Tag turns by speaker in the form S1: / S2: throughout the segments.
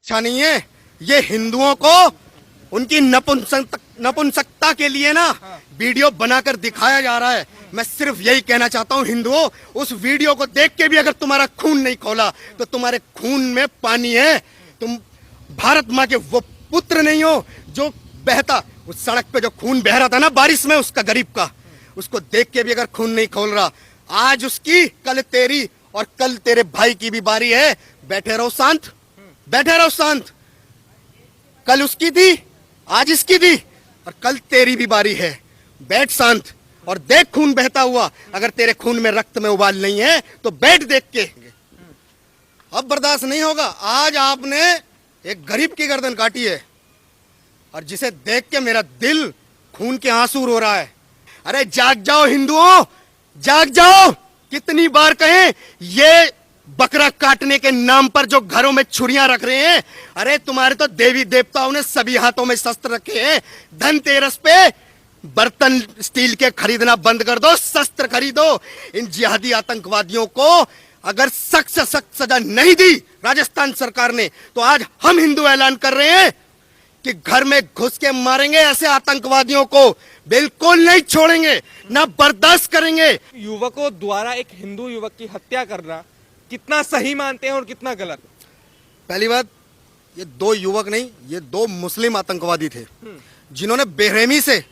S1: अच्छा नहीं है। ये हिंदुओं को उनकी नपुंसकता के लिए ना वीडियो बनाकर दिखाया जा रहा है। मैं सिर्फ यही कहना चाहता हूँ, हिंदुओं, उस वीडियो को देख के भी अगर तुम्हारा खून नहीं खौला तो तुम्हारे खून में पानी है। तुम भारत माँ के वो पुत्र नहीं हो जो बहता, उस सड़क पे जो खून बह रहा था ना बारिश में उसका, गरीब का, उसको देख के भी अगर खून नहीं खोल रहा, आज उसकी, कल तेरी और कल तेरे भाई की भी बारी है। बैठे रहो शांत, बैठे रहो शांत। कल उसकी थी, आज इसकी थी और कल तेरी भी बारी है। बैठ शांत और देख खून बहता हुआ। अगर तेरे खून में, रक्त में उबाल नहीं है तो बैठ देख के। अब बर्दाश्त नहीं होगा। आज आपने एक गरीब की गर्दन काटी है और जिसे देख के मेरा दिल खून के आंसू रो रहा है। अरे जाग जाओ हिंदुओं, जाग जाओ। कितनी बार कहें, ये बकरा काटने के नाम पर जो घरों में छुरियां रख रहे हैं, अरे तुम्हारे तो देवी देवताओं ने सभी हाथों में शस्त्र रखे हैं। धनतेरस पे बर्तन स्टील के खरीदना बंद कर दो, शस्त्र खरीदो। इन जिहादी आतंकवादियों को अगर सख्त से सख्त सजा नहीं दी राजस्थान सरकार ने, तो आज हम हिंदू ऐलान कर रहे हैं कि घर में घुस के मारेंगे ऐसे आतंकवादियों को। बिल्कुल नहीं छोड़ेंगे, ना बर्दाश्त करेंगे।
S2: युवकों द्वारा एक हिंदू युवक की हत्या करना कितना सही मानते हैं और कितना गलत?
S1: पहली बात, ये दो युवक नहीं, ये दो मुस्लिम आतंकवादी थे जिन्होंने बेरहमी से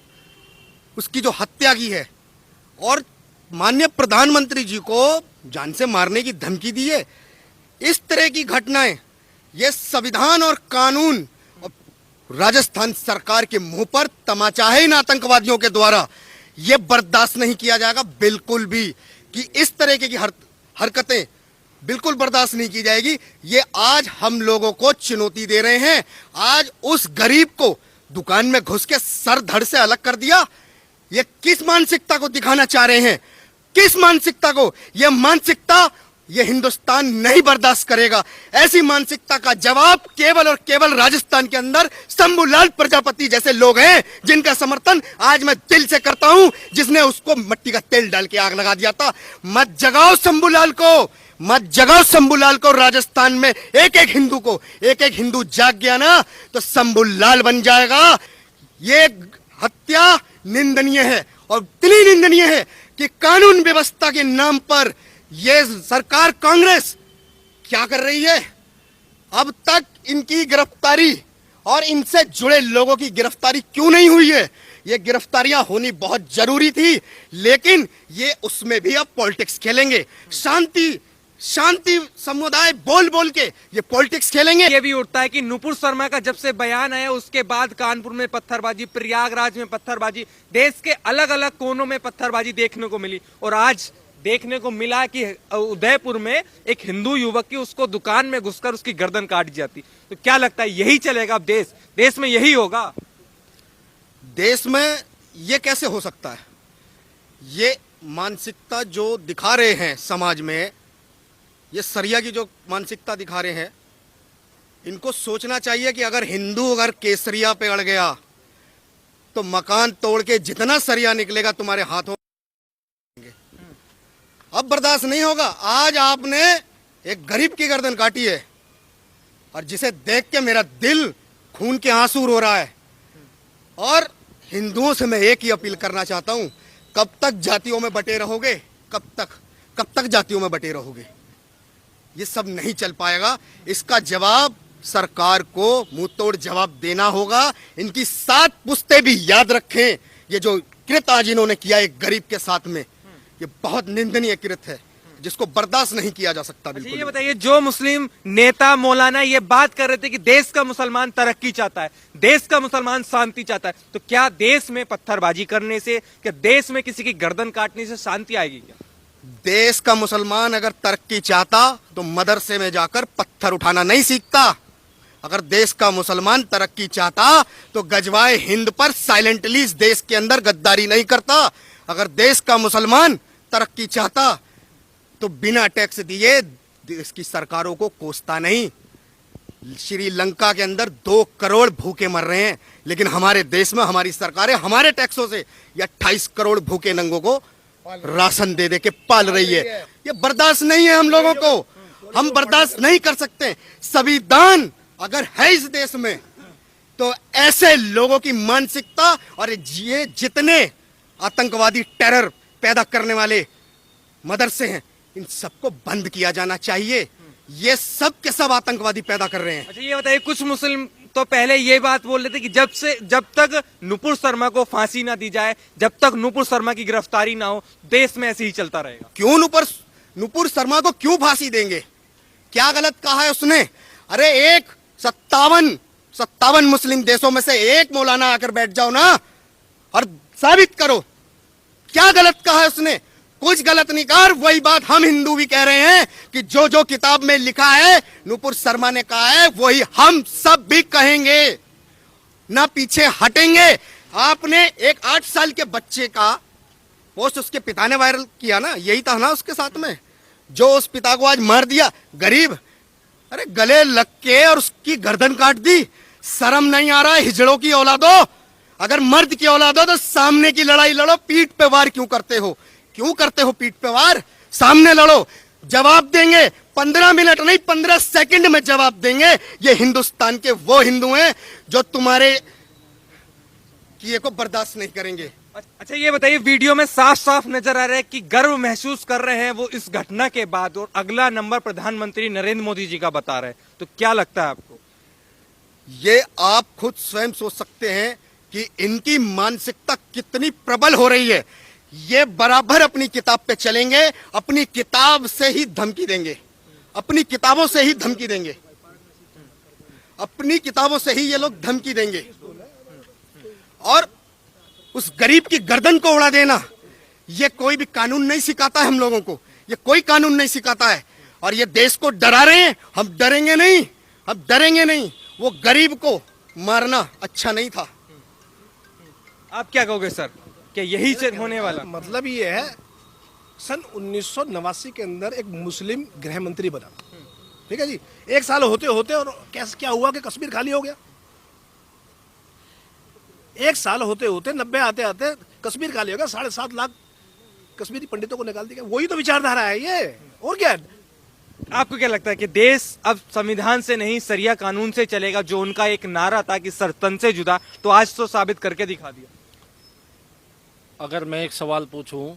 S1: उसकी जो हत्या की है और माननीय प्रधानमंत्री जी को जान से मारने की धमकी दी है। इस तरह की घटनाएं, ये संविधान और कानून और राजस्थान सरकार के मुंह पर तमाचा है इन आतंकवादियों के द्वारा। ये बर्दाश्त नहीं किया जाएगा बिल्कुल भी, कि इस तरह की हरकतें बिल्कुल बर्दाश्त नहीं की जाएगी। ये आज हम लोगों को चुनौती दे रहे हैं। आज उस गरीब को दुकान में घुस के सर धड़ से अलग कर दिया। ये किस मानसिकता को दिखाना चाह रहे हैं? किस मानसिकता को? ये मानसिकता ये हिंदुस्तान नहीं बर्दाश्त करेगा। ऐसी मानसिकता का जवाब केवल और केवल राजस्थान के अंदर शंभूलाल प्रजापति जैसे लोग हैं, जिनका समर्थन आज मैं दिल से करता हूं, जिसने उसको मिट्टी का तेल डाल के आग लगा दिया था। मत जगाओ शंभूलाल को, मत जगाओ शंभूलाल को। राजस्थान में एक एक हिंदू को, एक एक हिंदू जाग गया ना तो शंभूलाल बन जाएगा। ये हत्या निंदनीय है और इतनी निंदनीय है कि कानून व्यवस्था के नाम पर ये सरकार, कांग्रेस क्या कर रही है? अब तक इनकी गिरफ्तारी और इनसे जुड़े लोगों की गिरफ्तारी क्यों नहीं हुई है? ये गिरफ्तारियां होनी बहुत जरूरी थी, लेकिन ये उसमें भी अब पॉलिटिक्स खेलेंगे। शांति समुदाय बोल बोल के ये पॉलिटिक्स खेलेंगे।
S2: ये भी उठता है कि नुपुर शर्मा का जब से बयान आया उसके बाद कानपुर में पत्थरबाजी, प्रयागराज में पत्थरबाजी, देश के अलग अलग कोनों में पत्थरबाजी देखने को मिली। और आज देखने को मिला कि उदयपुर में एक हिंदू युवक की, उसको दुकान में घुसकर उसकी गर्दन काट जाती। तो क्या लगता है यही चलेगा अब? देश में यही होगा?
S1: देश में ये कैसे हो सकता है? ये मानसिकता जो दिखा रहे हैं समाज में, ये सरिया की जो मानसिकता दिखा रहे हैं, इनको सोचना चाहिए कि अगर हिंदू अगर केसरिया पे अड़ गया तो मकान तोड़ के जितना सरिया निकलेगा तुम्हारे हाथों। अब बर्दाश्त नहीं होगा। आज आपने एक गरीब की गर्दन काटी है और जिसे देख के मेरा दिल खून के आंसू रो रहा है। और हिंदुओं से मैं एक ही अपील करना चाहता हूं, कब तक जातियों में बटे रहोगे? कब तक जातियों में बटे रहोगे? ये सब नहीं चल पाएगा। इसका जवाब सरकार को मुंह तोड़ जवाब देना होगा। इनकी 7 पुश्तें भी याद रखें। ये जो कृत आज इन्होंने किया एक गरीब के साथ में, ये बहुत निंदनीय कृत है, जिसको बर्दाश्त नहीं किया जा सकता। बिल्कुल।
S2: ये बताइए, जो मुस्लिम नेता मौलाना ये बात कर रहे थे कि देश का मुसलमान तरक्की चाहता है, देश का मुसलमान शांति चाहता है, तो क्या देश में पत्थरबाजी करने से, क्या देश में किसी की गर्दन काटने से शांति आएगी क्या?
S1: देश का मुसलमान अगर तरक्की चाहता तो मदरसे में जाकर पत्थर उठाना नहीं सीखता। अगर देश का मुसलमान तरक्की चाहता तो गजवाए हिंद पर साइलेंटली इस देश के अंदर गद्दारी नहीं करता। अगर देश का मुसलमान तरक्की चाहता तो बिना टैक्स दिए देश की सरकारों को कोसता नहीं। श्रीलंका के अंदर 2 करोड़ भूखे मर रहे हैं, लेकिन हमारे देश में हमारी सरकारें हमारे टैक्सों से 28 करोड़ भूखे नंगों को राशन दे दे के पाल रही है। ये बर्दाश्त नहीं है हम लोगों को, हम बर्दाश्त नहीं कर सकते। संविधान अगर है इस देश में तो ऐसे लोगों की मानसिकता और ये जितने आतंकवादी टेरर पैदा करने वाले मदरसे हैं, इन सबको बंद किया जाना चाहिए। ये सब के सब आतंकवादी पैदा कर रहे हैं।
S2: अच्छा ये बताइए, कुछ मुस्लिम तो पहले ये बात बोल रहे थे कि जब तक नुपुर शर्मा को फांसी ना दी जाए, जब तक नुपुर शर्मा की गिरफ्तारी ना हो, देश में ऐसे ही चलता रहेगा।
S1: क्यों नुपुर शर्मा को क्यों फांसी देंगे? क्या गलत कहा है उसने? अरे एक 57 मुस्लिम देशों में से एक मौलाना आकर बैठ जाओ ना और साबित करो क्या गलत कहा है उसने। कुछ गलत नहीं कहा। वही बात हम हिंदू भी कह रहे हैं कि जो जो किताब में लिखा है नुपुर शर्मा ने कहा है वही हम सब भी कहेंगे, ना पीछे हटेंगे। आपने एक 8 साल के बच्चे का पोस्ट उसके पिता ने वायरल किया ना, यही था ना उसके साथ में, जो उस पिता को आज मार दिया गरीब। अरे गले लग के और उसकी गर्दन काट दी। शर्म नहीं आ रहा है? हिजड़ों की औलादो, अगर मर्द की औलाद हो तो सामने की लड़ाई लड़ो, पीठ पे वार क्यों करते हो? क्यों करते हो पीठ पे वार? सामने लड़ो, जवाब देंगे। 15 मिनट नहीं 15 सेकंड में जवाब देंगे। ये हिंदुस्तान के वो हिंदू हैं जो तुम्हारे किए को बर्दाश्त नहीं करेंगे।
S2: अच्छा ये बताइए, वीडियो में साफ साफ नजर आ रहा है कि गर्व महसूस कर रहे हैं वो इस घटना के बाद, और अगला नंबर प्रधानमंत्री नरेंद्र मोदी जी का बता रहे हैं, तो क्या लगता है आपको?
S1: ये आप खुद स्वयं सोच सकते हैं कि इनकी मानसिकता कितनी प्रबल हो रही है। ये बराबर अपनी किताब पे चलेंगे, अपनी किताब से ही धमकी देंगे, अपनी किताबों से ही धमकी देंगे, अपनी किताबों से ही ये लोग धमकी देंगे। और उस गरीब की गर्दन को उड़ा देना, ये कोई भी कानून नहीं सिखाता है हम लोगों को, ये कोई कानून नहीं सिखाता है। और ये देश को डरा रहे हैं, हम डरेंगे नहीं, हम डरेंगे नहीं। वो गरीब को मारना अच्छा नहीं था।
S2: आप क्या कहोगे सर, कि यही से होने वाला?
S3: मतलब ये है, सन 1989 के अंदर एक मुस्लिम गृह मंत्री बना, ठीक है जी। 1 साल होते होते और क्या हुआ कि कश्मीर खाली हो गया। 1 साल होते होते 90 आते आते कश्मीर खाली हो गया। 7.5 लाख कश्मीरी पंडितों को निकाल दिया। वही तो विचारधारा है ये, और क्या है?
S2: आपको क्या लगता है कि देश अब संविधान से नहीं सरिया कानून से चलेगा, जो उनका एक नारा था कि सरतन से जुदा, तो आज तो साबित करके दिखा दिया।
S4: अगर मैं एक सवाल पूछूं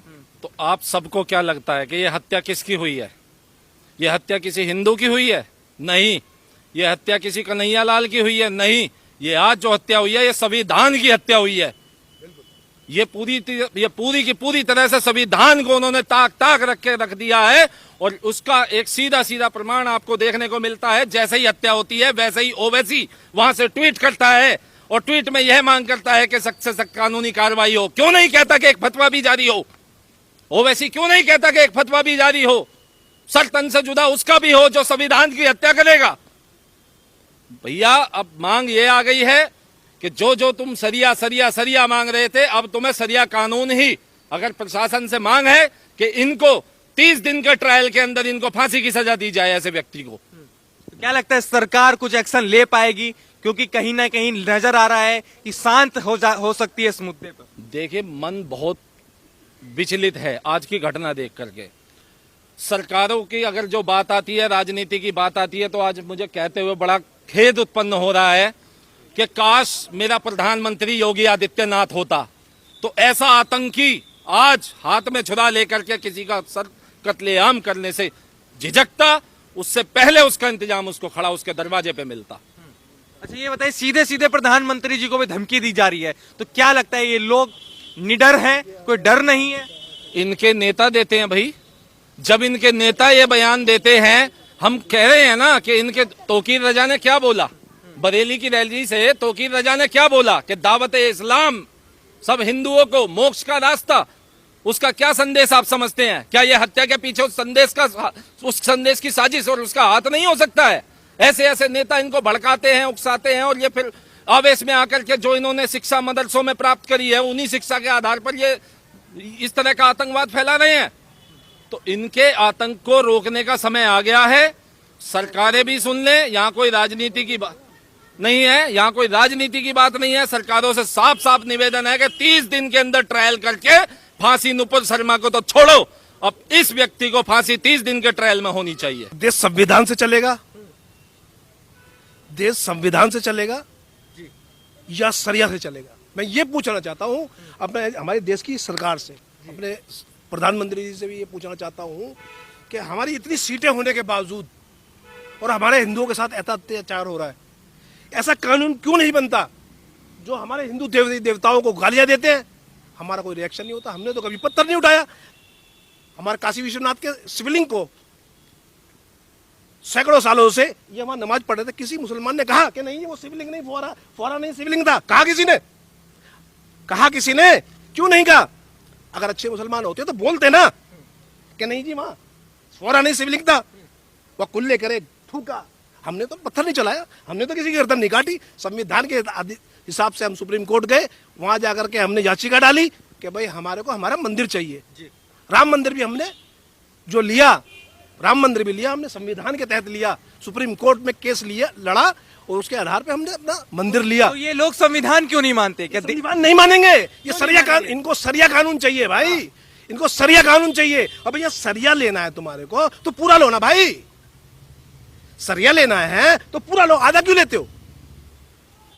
S4: तो आप सबको क्या लगता है कि ये हत्या किसकी हुई है? ये हत्या किसी हिंदू की हुई है? नहीं। ये हत्या किसी कन्हैया लाल की हुई है? नहीं। ये आज जो हत्या हुई है ये संविधान की हत्या हुई है। ये पूरी की पूरी तरह से संविधान को उन्होंने ताक रख दिया है। और उसका एक सीधा सीधा प्रमाण आपको देखने को मिलता है। जैसे ही हत्या होती है वैसे ही ओवैसी वहां से ट्वीट करता है और ट्वीट में यह मांग करता है कि सख्त से सख्त कानूनी कार्रवाई हो। क्यों नहीं कहता कि एक फतवा भी जारी हो? ओवैसी क्यों नहीं कहता कि एक फतवा भी जारी हो, सरतन से जुदा उसका भी हो, जो संविधान की हत्या करेगा? भैया अब मांग ये आ गई है कि जो तुम सरिया मांग रहे थे, अब तुम्हें सरिया कानून ही। अगर प्रशासन से मांग है कि इनको 30 दिन के ट्रायल के अंदर इनको फांसी की सजा दी जाए ऐसे व्यक्ति को,
S2: क्या लगता है सरकार कुछ एक्शन ले पाएगी? क्योंकि कहीं ना कहीं नजर आ रहा है कि शांत हो सकती है इस मुद्दे पर।
S4: देखिए मन बहुत विचलित है आज की घटना देख करके। सरकारों की अगर जो बात आती है, राजनीति की बात आती है, तो आज मुझे कहते हुए बड़ा खेद उत्पन्न हो रहा है कि काश मेरा प्रधानमंत्री योगी आदित्यनाथ होता तो ऐसा आतंकी आज हाथ में छुरा लेकर के किसी का सर कत्लेआम करने से झिझकता, उससे पहले उसका इंतजाम उसको खड़ा उसके दरवाजे पे मिलता।
S2: अच्छा ये बताइए, सीधे सीधे प्रधानमंत्री जी को भी धमकी दी जा रही है, तो क्या लगता है ये लोग निडर हैं, कोई डर नहीं है?
S4: इनके नेता देते हैं भाई। जब इनके नेता ये बयान देते हैं, हम कह रहे हैं ना कि इनके तौकीर रजा ने क्या बोला, बरेली की रैली से तौकीर रजा ने क्या बोला कि दावत इस्लाम सब हिंदुओं को मोक्ष का रास्ता, उसका क्या संदेश आप समझते हैं? क्या ये हत्या के पीछे उस संदेश की साजिश और उसका हाथ नहीं हो सकता है? ऐसे ऐसे नेता इनको भड़काते हैं, उकसाते हैं, और ये फिर आवेश में आकर के जो इन्होंने शिक्षा मदरसों में प्राप्त करी है, उन्हीं शिक्षा के आधार पर ये इस तरह का आतंकवाद फैला रहे हैं। तो इनके आतंक को रोकने का समय आ गया है। सरकारें भी सुन लें, यहाँ कोई राजनीति की बात नहीं है, यहाँ कोई राजनीति की बात नहीं है। सरकारों से साफ साफ निवेदन है कि 30 दिन के अंदर ट्रायल करके फांसी नुपुर शर्मा को तो छोड़ो, अब इस व्यक्ति को फांसी 30 दिन के ट्रायल में होनी चाहिए।
S3: देश संविधान से चलेगा, देश संविधान से चलेगा या सरिया से चलेगा? मैं ये पूछना चाहता हूँ अपने हमारे देश की सरकार से, अपने प्रधानमंत्री जी से भी ये पूछना चाहता हूँ कि हमारी इतनी सीटें होने के बावजूद और हमारे हिंदुओं के साथ ऐसा अत्याचार हो रहा है, ऐसा कानून क्यों नहीं बनता जो हमारे हिंदू देवताओं को गालियां देते हैं? हमारा कोई रिएक्शन नहीं होता। हमने तो कभी पत्थर नहीं उठाया। हमारे काशी विश्वनाथ के शिवलिंग को सैकड़ों सालों से ये वहां नमाज पढ़ रहे थे, किसी मुसलमान ने कहा कि नहीं वो शिवलिंग नहीं, फुहारा नहीं शिवलिंग था? कहा किसी ने? कहा किसी ने? क्यों नहीं कहा? अगर अच्छे मुसलमान होते तो बोलते ना कि नहीं जी वहां फुहारा नहीं शिवलिंग था, वह कुल्ले करे थूका। हमने तो पत्थर नहीं चलाया, हमने तो किसी की गर्दन नहीं काटी। संविधान के हिसाब से हम सुप्रीम कोर्ट गए, वहां जाकर के हमने याचिका डाली कि भाई हमारे को हमारा मंदिर चाहिए। राम मंदिर भी हमने जो लिया, राम मंदिर भी लिया हमने, संविधान के तहत लिया, सुप्रीम कोर्ट में केस लिया, लड़ा और उसके आधार पे हमने अपना मंदिर लिया।
S2: तो ये लोग संविधान क्यों नहीं मानते? क्या
S3: संविधान नहीं मानेंगे? ये सरिया कानून, इनको सरिया कानून चाहिए भाई, इनको सरिया कानून चाहिए। अब भैया सरिया लेना है तुम्हारे को तो पूरा लो ना भाई, सरिया लेना है तो पूरा लो, आधा क्यों लेते हो?